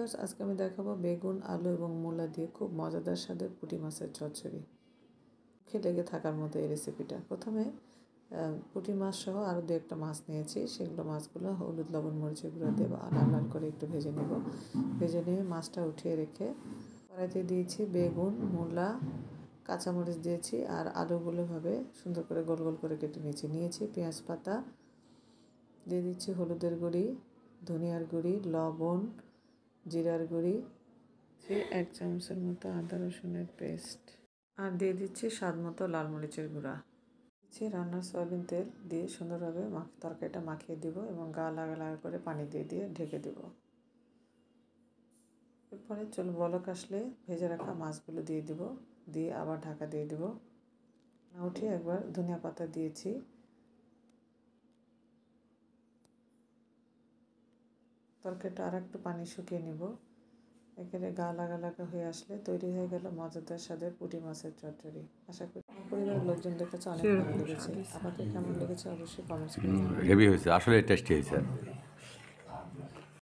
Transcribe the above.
Viewers, আজকে আমি দেখাবো বেগুন, আলু এবং মূলা দিয়ে খুব মজাদার স্বাদের পুঁটি মাছের চচ্চড়ি। মুখে লেগে থাকার মতো এই রেসিপিটা। প্রথমে পুঁটি মাছ সহ আরও দু একটা মাছ নিয়েছি। সেগুলো মাছগুলো হলুদ, লবণ, মরিচের গুঁড়া দিয়ে লাল লাল করে একটু ভেজে নেব। ভেজে নিয়ে মাছটা উঠিয়ে রেখে কড়াইতে দিয়েছি বেগুন, মূলা, কাঁচামরিচ দিয়েছি আর আলুগুলো ভাবে সুন্দর করে গোল গোল করে কেটে নিয়েছি পেঁয়াজ পাতা দিয়ে দিচ্ছি, হলুদের গুঁড়ি, ধনিয়ার গুঁড়ি, লবণ, জিরার গুঁড়ি, 1 চামচের মতো আদা রসুনের পেস্ট আর দিয়ে দিচ্ছি স্বাদ মতো লাল মরিচের গুঁড়া। দিচ্ছি রান্নার সয়াবিন তেল দিয়ে সুন্দরভাবে তরকারিটা মাখিয়ে দিব এবং গা লাগা লাগা করে পানি দিয়ে ঢেকে দেব। এরপরে বলক আসলে ভেজে রাখা মাছগুলো দিয়ে দিব, দিয়ে আবার ঢাকা দিয়ে দেব। না উঠিয়ে একবার ধনিয়া পাতা দিয়েছি। তরকারিটা আর একটু পানি শুকিয়ে নিব। একেবারে গা লাগা লাগা হয়ে আসলে তৈরি হয়ে গেল মজাদার স্বাদের পুঁটি মাছের চচ্চড়ি। আশা করি পরিবারের লোকজনদের কাছে অনেক ভালো লেগেছে। আপনাদের কেমন লেগেছে অবশ্যই কমেন্টস করে জানাবেন। হেভি হয়েছে, আসলে টেস্টি হয়েছে।